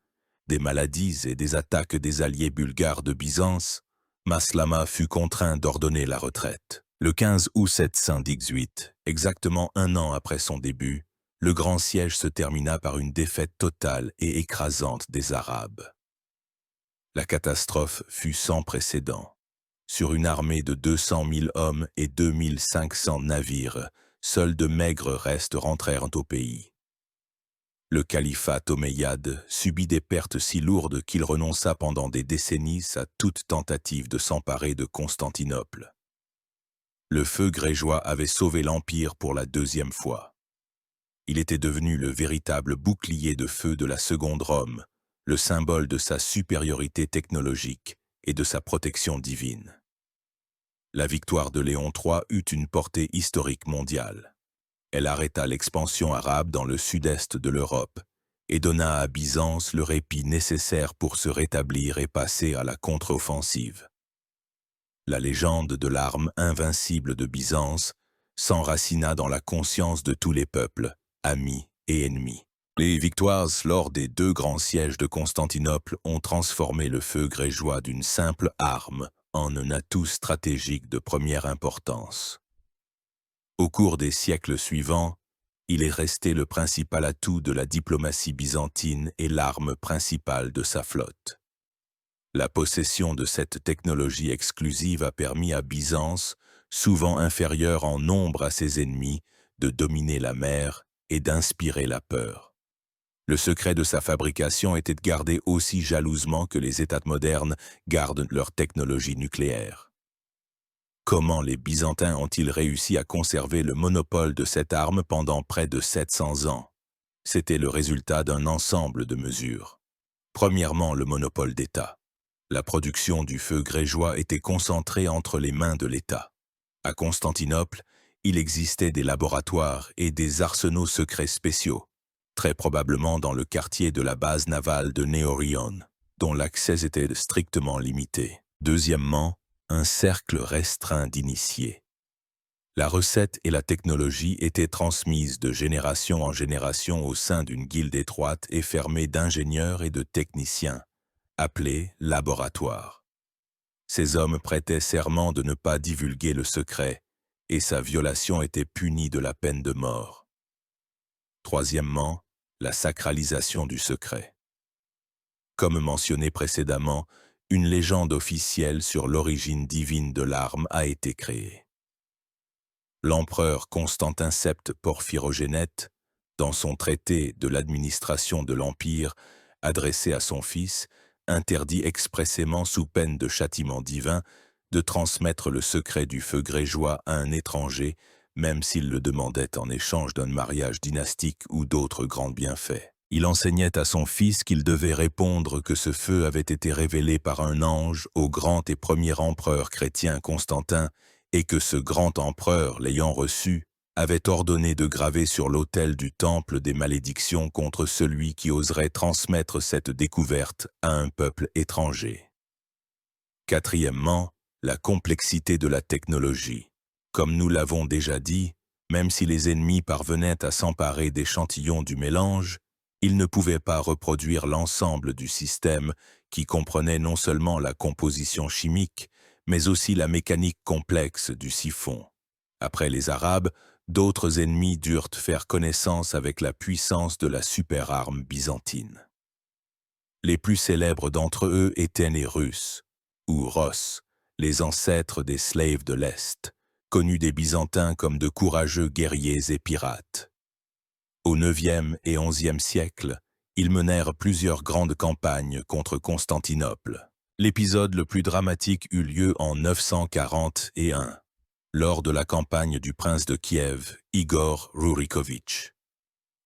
des maladies et des attaques des alliés bulgares de Byzance, Maslama fut contraint d'ordonner la retraite. Le 15 août 718, exactement 1 an après son début, le grand siège se termina par une défaite totale et écrasante des Arabes. La catastrophe fut sans précédent. Sur une armée de 200 000 hommes et 2500 navires, seuls de maigres restes rentrèrent au pays. Le califat omeyyade subit des pertes si lourdes qu'il renonça pendant des décennies à toute tentative de s'emparer de Constantinople. Le feu grégeois avait sauvé l'Empire pour la deuxième fois. Il était devenu le véritable bouclier de feu de la Seconde Rome, le symbole de sa supériorité technologique et de sa protection divine. La victoire de Léon III eut une portée historique mondiale. Elle arrêta l'expansion arabe dans le sud-est de l'Europe et donna à Byzance le répit nécessaire pour se rétablir et passer à la contre-offensive. La légende de l'arme invincible de Byzance s'enracina dans la conscience de tous les peuples, amis et ennemis. Les victoires lors des deux grands sièges de Constantinople ont transformé le feu grégeois d'une simple arme en un atout stratégique de première importance. Au cours des siècles suivants, il est resté le principal atout de la diplomatie byzantine et l'arme principale de sa flotte. La possession de cette technologie exclusive a permis à Byzance, souvent inférieure en nombre à ses ennemis, de dominer la mer et d'inspirer la peur. Le secret de sa fabrication était gardé aussi jalousement que les États modernes gardent leur technologie nucléaire. Comment les Byzantins ont-ils réussi à conserver le monopole de cette arme pendant près de 700 ans? C'était le résultat d'un ensemble de mesures. Premièrement, le monopole d'État. La production du feu grégeois était concentrée entre les mains de l'État. À Constantinople, il existait des laboratoires et des arsenaux secrets spéciaux, très probablement dans le quartier de la base navale de Néorion, dont l'accès était strictement limité. Deuxièmement, un cercle restreint d'initiés. La recette et la technologie étaient transmises de génération en génération au sein d'une guilde étroite et fermée d'ingénieurs et de techniciens, appelée laboratoire. Ces hommes prêtaient serment de ne pas divulguer le secret, et sa violation était punie de la peine de mort. Troisièmement, la sacralisation du secret. Comme mentionné précédemment, une légende officielle sur l'origine divine de l'arme a été créée. L'empereur Constantin VII Porphyrogénète, dans son traité de l'administration de l'Empire, adressé à son fils, interdit expressément sous peine de châtiment divin de transmettre le secret du feu grégeois à un étranger, même s'il le demandait en échange d'un mariage dynastique ou d'autres grands bienfaits. Il enseignait à son fils qu'il devait répondre que ce feu avait été révélé par un ange au grand et premier empereur chrétien Constantin et que ce grand empereur, l'ayant reçu, avait ordonné de graver sur l'autel du temple des malédictions contre celui qui oserait transmettre cette découverte à un peuple étranger. Quatrièmement, la complexité de la technologie. Comme nous l'avons déjà dit, même si les ennemis parvenaient à s'emparer d'échantillons du mélange, ils ne pouvaient pas reproduire l'ensemble du système qui comprenait non seulement la composition chimique, mais aussi la mécanique complexe du siphon. Après les Arabes, d'autres ennemis durent faire connaissance avec la puissance de la super-arme byzantine. Les plus célèbres d'entre eux étaient les Russes, ou Ross, les ancêtres des slaves de l'Est, connus des Byzantins comme de courageux guerriers et pirates. Au IXe et XIe siècle, ils menèrent plusieurs grandes campagnes contre Constantinople. L'épisode le plus dramatique eut lieu en 941, lors de la campagne du prince de Kiev, Igor Rurikovitch.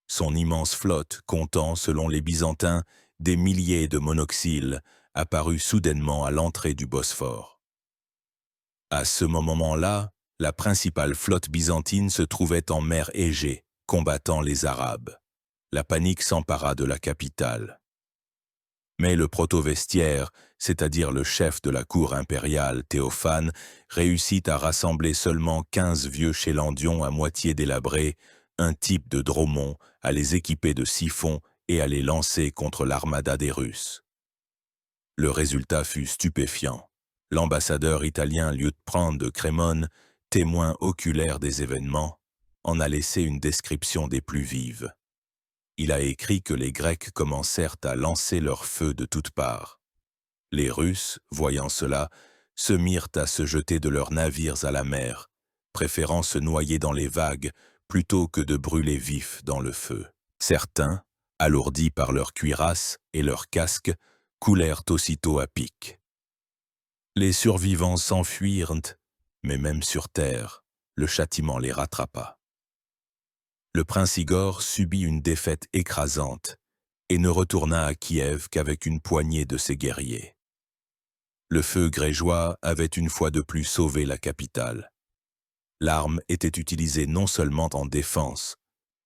Son immense flotte, comptant, selon les Byzantins, des milliers de monoxyles, apparut soudainement à l'entrée du Bosphore. À ce moment-là, la principale flotte byzantine se trouvait en mer Égée, combattant les Arabes. La panique s'empara de la capitale. Mais le protovestiaire, c'est-à-dire le chef de la cour impériale, Théophane, réussit à rassembler seulement 15 vieux chélandions à moitié délabrés, un type de dromon, à les équiper de siphons et à les lancer contre l'armada des Russes. Le résultat fut stupéfiant. L'ambassadeur italien Liutprand de Crémone, témoin oculaire des événements, en a laissé une description des plus vives. Il a écrit que les Grecs commencèrent à lancer leur feu de toutes parts. Les Russes, voyant cela, se mirent à se jeter de leurs navires à la mer, préférant se noyer dans les vagues plutôt que de brûler vifs dans le feu. Certains, alourdis par leurs cuirasses et leurs casques, coulèrent aussitôt à pic. Les survivants s'enfuirent, mais même sur terre, le châtiment les rattrapa. Le prince Igor subit une défaite écrasante et ne retourna à Kiev qu'avec une poignée de ses guerriers. Le feu grégeois avait une fois de plus sauvé la capitale. L'arme était utilisée non seulement en défense,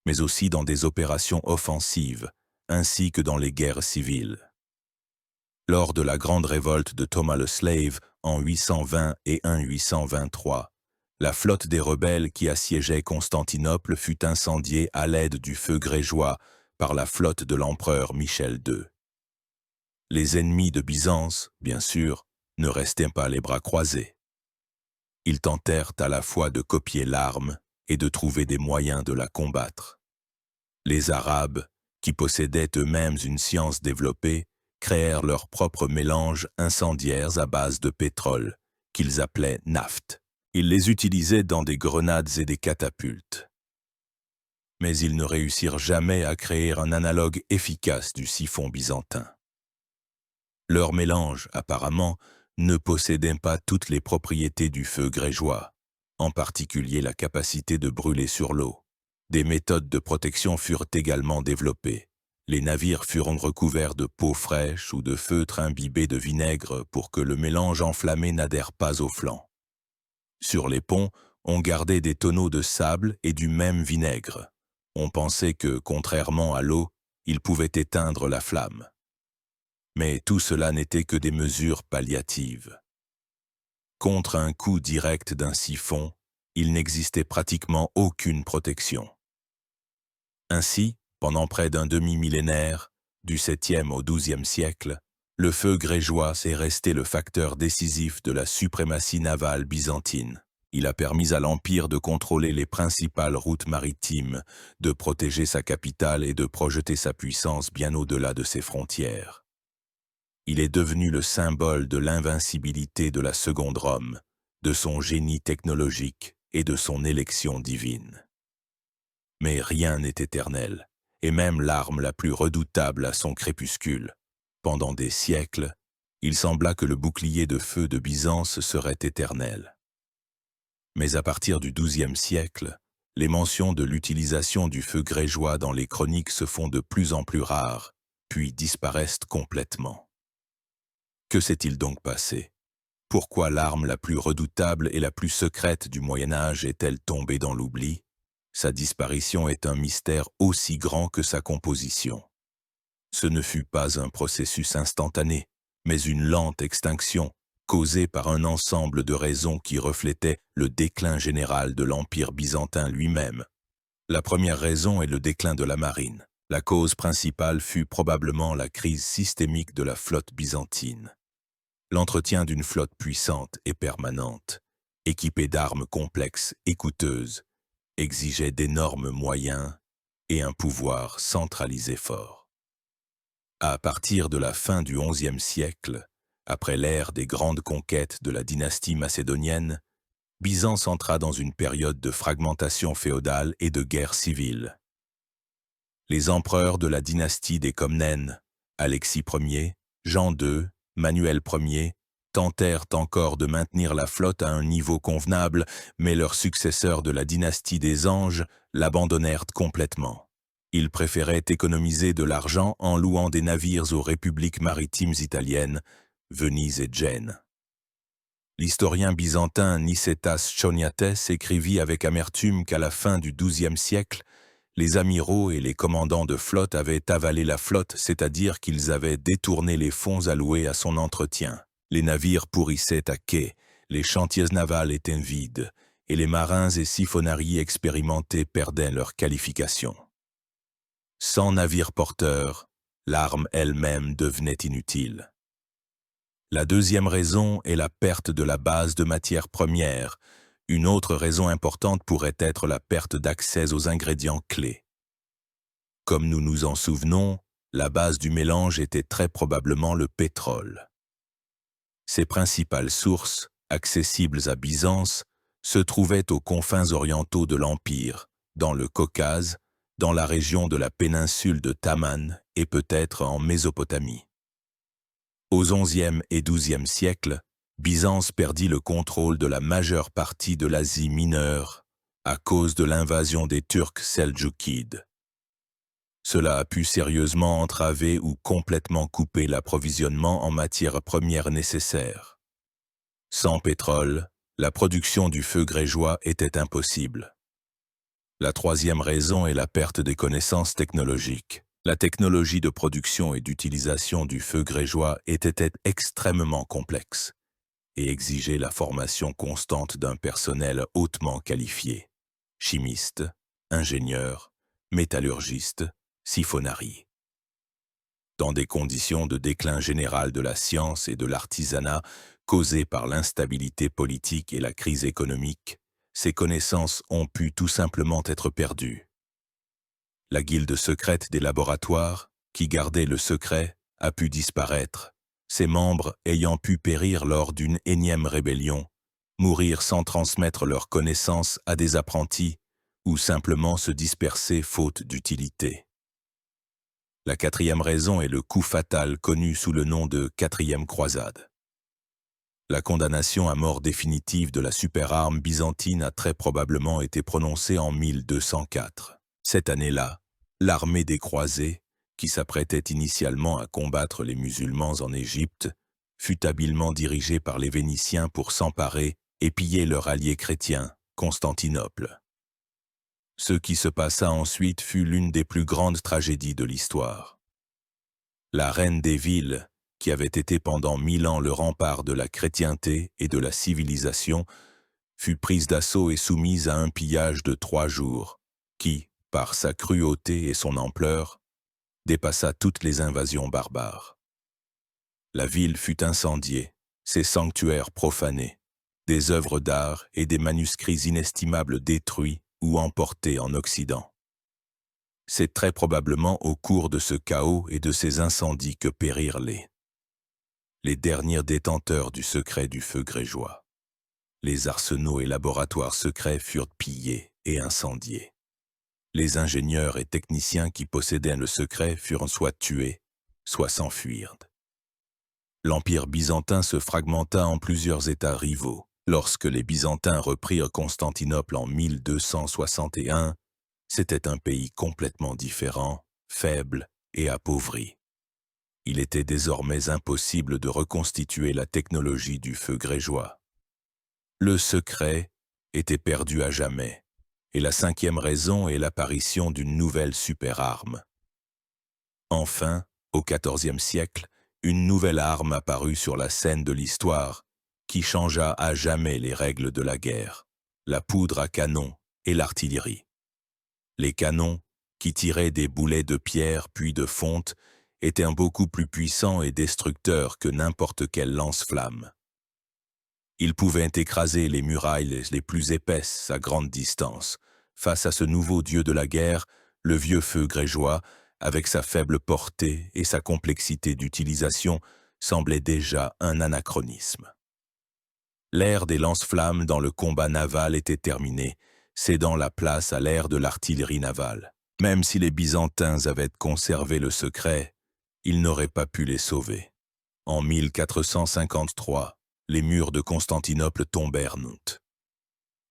mais aussi dans des opérations offensives, ainsi que dans les guerres civiles. Lors de la grande révolte de Thomas le Slave en 820 et 823, la flotte des rebelles qui assiégeait Constantinople fut incendiée à l'aide du feu grégeois par la flotte de l'empereur Michel II. Les ennemis de Byzance, bien sûr, ne restaient pas les bras croisés. Ils tentèrent à la fois de copier l'arme et de trouver des moyens de la combattre. Les Arabes, qui possédaient eux-mêmes une science développée, créèrent leurs propres mélanges incendiaires à base de pétrole, qu'ils appelaient naft. Ils les utilisaient dans des grenades et des catapultes. Mais ils ne réussirent jamais à créer un analogue efficace du siphon byzantin. Leur mélange, apparemment, ne possédait pas toutes les propriétés du feu grégeois, en particulier la capacité de brûler sur l'eau. Des méthodes de protection furent également développées. Les navires furent recouverts de peau fraîche ou de feutre imbibé de vinaigre pour que le mélange enflammé n'adhère pas aux flancs. Sur les ponts, on gardait des tonneaux de sable et du même vinaigre. On pensait que, contrairement à l'eau, il pouvait éteindre la flamme. Mais tout cela n'était que des mesures palliatives. Contre un coup direct d'un siphon, il n'existait pratiquement aucune protection. Ainsi, pendant près d'un demi-millénaire, du 7e au 12e siècle, le feu grégeois est resté le facteur décisif de la suprématie navale byzantine. Il a permis à l'Empire de contrôler les principales routes maritimes, de protéger sa capitale et de projeter sa puissance bien au-delà de ses frontières. Il est devenu le symbole de l'invincibilité de la Seconde Rome, de son génie technologique et de son élection divine. Mais rien n'est éternel, et même l'arme la plus redoutable à son crépuscule. Pendant des siècles, il sembla que le bouclier de feu de Byzance serait éternel. Mais à partir du XIIe siècle, les mentions de l'utilisation du feu grégeois dans les chroniques se font de plus en plus rares, puis disparaissent complètement. Que s'est-il donc passé? Pourquoi l'arme la plus redoutable et la plus secrète du Moyen-Âge est-elle tombée dans l'oubli? Sa disparition est un mystère aussi grand que sa composition. Ce ne fut pas un processus instantané, mais une lente extinction, causée par un ensemble de raisons qui reflétaient le déclin général de l'Empire byzantin lui-même. La première raison est le déclin de la marine. La cause principale fut probablement la crise systémique de la flotte byzantine. L'entretien d'une flotte puissante et permanente, équipée d'armes complexes et coûteuses, exigeait d'énormes moyens et un pouvoir centralisé fort. À partir de la fin du XIe siècle, après l'ère des grandes conquêtes de la dynastie macédonienne, Byzance entra dans une période de fragmentation féodale et de guerre civile. Les empereurs de la dynastie des Comnènes, Alexis Ier, Jean II, Manuel Ier, tentèrent encore de maintenir la flotte à un niveau convenable, mais leurs successeurs de la dynastie des Anges l'abandonnèrent complètement. Ils préféraient économiser de l'argent en louant des navires aux républiques maritimes italiennes, Venise et Gênes. L'historien byzantin Nicétas Choniates écrivit avec amertume qu'à la fin du XIIe siècle, les amiraux et les commandants de flotte avaient avalé la flotte, c'est-à-dire qu'ils avaient détourné les fonds alloués à son entretien. Les navires pourrissaient à quai, les chantiers navals étaient vides, et les marins et siphonneries expérimentés perdaient leur qualification. Sans navires porteurs, l'arme elle-même devenait inutile. La deuxième raison est la perte de la base de matières premières. Une autre raison importante pourrait être la perte d'accès aux ingrédients clés. Comme nous nous en souvenons, la base du mélange était très probablement le pétrole. Ses principales sources, accessibles à Byzance, se trouvaient aux confins orientaux de l'Empire, dans le Caucase, dans la région de la péninsule de Taman et peut-être en Mésopotamie. Aux XIe et XIIe siècles, Byzance perdit le contrôle de la majeure partie de l'Asie mineure à cause de l'invasion des Turcs seldjoukides. Cela a pu sérieusement entraver ou complètement couper l'approvisionnement en matières premières nécessaires. Sans pétrole, la production du feu grégeois était impossible. La troisième raison est la perte des connaissances technologiques. La technologie de production et d'utilisation du feu grégeois était extrêmement complexe et exigeait la formation constante d'un personnel hautement qualifié. Chimistes, ingénieurs, métallurgistes, siphonneries. Dans des conditions de déclin général de la science et de l'artisanat causées par l'instabilité politique et la crise économique, ces connaissances ont pu tout simplement être perdues. La guilde secrète des laboratoires, qui gardait le secret, a pu disparaître, ses membres ayant pu périr lors d'une énième rébellion, mourir sans transmettre leurs connaissances à des apprentis ou simplement se disperser faute d'utilité. La quatrième raison est le coup fatal connu sous le nom de quatrième croisade. La condamnation à mort définitive de la superarme byzantine a très probablement été prononcée en 1204. Cette année-là, l'armée des croisés, qui s'apprêtait initialement à combattre les musulmans en Égypte, fut habilement dirigée par les Vénitiens pour s'emparer et piller leur allié chrétien, Constantinople. Ce qui se passa ensuite fut l'une des plus grandes tragédies de l'histoire. La reine des villes, qui avait été pendant 1000 ans le rempart de la chrétienté et de la civilisation, fut prise d'assaut et soumise à un pillage de 3 jours, qui, par sa cruauté et son ampleur, dépassa toutes les invasions barbares. La ville fut incendiée, ses sanctuaires profanés, des œuvres d'art et des manuscrits inestimables détruits ou emportés en Occident. C'est très probablement au cours de ce chaos et de ces incendies que périrent les derniers détenteurs du secret du feu grégeois. Les arsenaux et laboratoires secrets furent pillés et incendiés. Les ingénieurs et techniciens qui possédaient le secret furent soit tués, soit s'enfuirent. L'Empire byzantin se fragmenta en plusieurs États rivaux. Lorsque les Byzantins reprirent Constantinople en 1261, c'était un pays complètement différent, faible et appauvri. Il était désormais impossible de reconstituer la technologie du feu grégeois. Le secret était perdu à jamais, et la cinquième raison est l'apparition d'une nouvelle superarme. Enfin, au XIVe siècle, une nouvelle arme apparut sur la scène de l'histoire, qui changea à jamais les règles de la guerre, la poudre à canon et l'artillerie. Les canons, qui tiraient des boulets de pierre puis de fonte, étaient beaucoup plus puissants et destructeurs que n'importe quel lance-flamme. Ils pouvaient écraser les murailles les plus épaisses à grande distance. Face à ce nouveau dieu de la guerre, le vieux feu grégeois, avec sa faible portée et sa complexité d'utilisation, semblait déjà un anachronisme. L'ère des lance-flammes dans le combat naval était terminée, cédant la place à l'ère de l'artillerie navale. Même si les Byzantins avaient conservé le secret, ils n'auraient pas pu les sauver. En 1453, les murs de Constantinople tombèrent.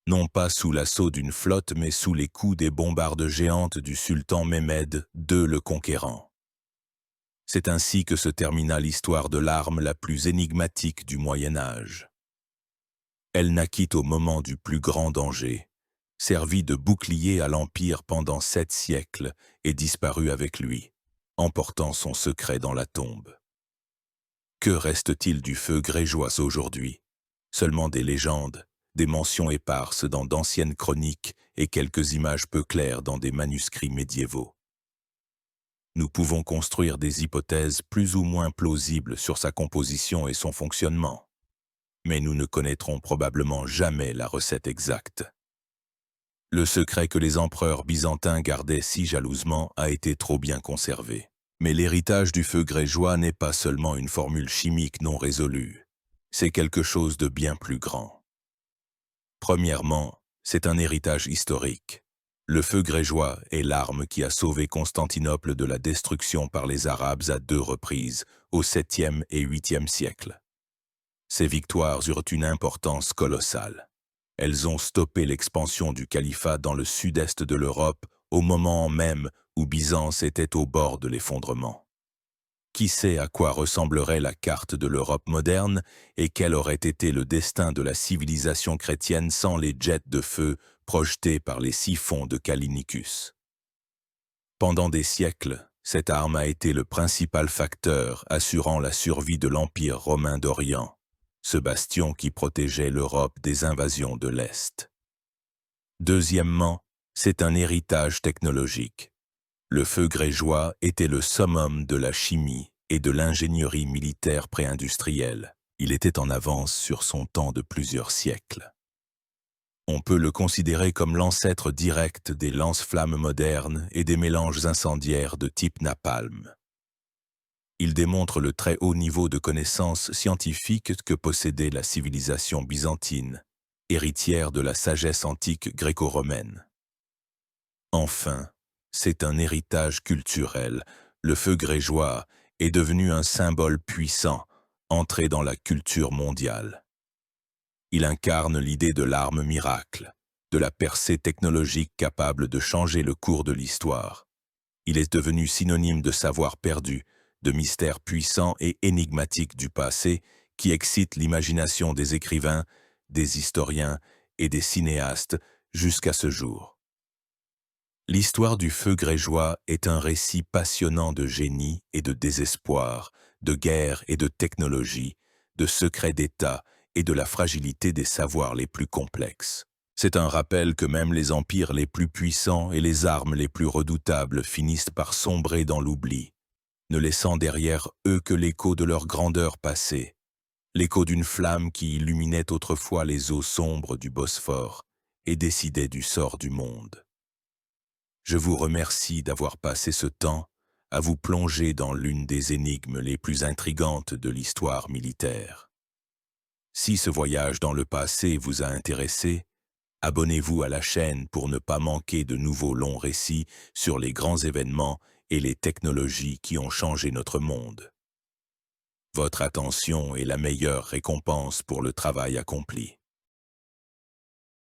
Non pas sous l'assaut d'une flotte, mais sous les coups des bombardes géantes du sultan Mehmed II le Conquérant. C'est ainsi que se termina l'histoire de l'arme la plus énigmatique du Moyen-Âge. Elle naquit au moment du plus grand danger, servit de bouclier à l'Empire pendant 7 siècles et disparut avec lui, emportant son secret dans la tombe. Que reste-t-il du feu grégeois aujourd'hui? Seulement des légendes, des mentions éparses dans d'anciennes chroniques et quelques images peu claires dans des manuscrits médiévaux. Nous pouvons construire des hypothèses plus ou moins plausibles sur sa composition et son fonctionnement, mais nous ne connaîtrons probablement jamais la recette exacte. Le secret que les empereurs byzantins gardaient si jalousement a été trop bien conservé. Mais l'héritage du feu grégeois n'est pas seulement une formule chimique non résolue. c'est quelque chose de bien plus grand. Premièrement, c'est un héritage historique. Le feu grégeois est l'arme qui a sauvé Constantinople de la destruction par les Arabes à 2 reprises, au 7e et 8e siècle. Ces victoires eurent une importance colossale. Elles ont stoppé l'expansion du califat dans le sud-est de l'Europe au moment même où Byzance était au bord de l'effondrement. Qui sait à quoi ressemblerait la carte de l'Europe moderne et quel aurait été le destin de la civilisation chrétienne sans les jets de feu projetés par les siphons de Callinicus. Pendant des siècles, cette arme a été le principal facteur assurant la survie de l'Empire romain d'Orient, ce bastion qui protégeait l'Europe des invasions de l'Est. Deuxièmement, c'est un héritage technologique. Le feu grégeois était le summum de la chimie et de l'ingénierie militaire pré-industrielle. Il était en avance sur son temps de plusieurs siècles. On peut le considérer comme l'ancêtre direct des lance-flammes modernes et des mélanges incendiaires de type napalm. Il démontre le très haut niveau de connaissances scientifiques que possédait la civilisation byzantine, héritière de la sagesse antique gréco-romaine. Enfin, c'est un héritage culturel. Le feu grégeois est devenu un symbole puissant, entré dans la culture mondiale. Il incarne l'idée de l'arme miracle, de la percée technologique capable de changer le cours de l'histoire. Il est devenu synonyme de savoir perdu, de mystère puissant et énigmatique du passé qui excite l'imagination des écrivains, des historiens et des cinéastes jusqu'à ce jour. L'histoire du feu grégeois est un récit passionnant de génie et de désespoir, de guerre et de technologie, de secrets d'État et de la fragilité des savoirs les plus complexes. C'est un rappel que même les empires les plus puissants et les armes les plus redoutables finissent par sombrer dans l'oubli, ne laissant derrière eux que l'écho de leur grandeur passée, l'écho d'une flamme qui illuminait autrefois les eaux sombres du Bosphore et décidait du sort du monde. Je vous remercie d'avoir passé ce temps à vous plonger dans l'une des énigmes les plus intrigantes de l'histoire militaire. Si ce voyage dans le passé vous a intéressé, abonnez-vous à la chaîne pour ne pas manquer de nouveaux longs récits sur les grands événements et les technologies qui ont changé notre monde. Votre attention est la meilleure récompense pour le travail accompli.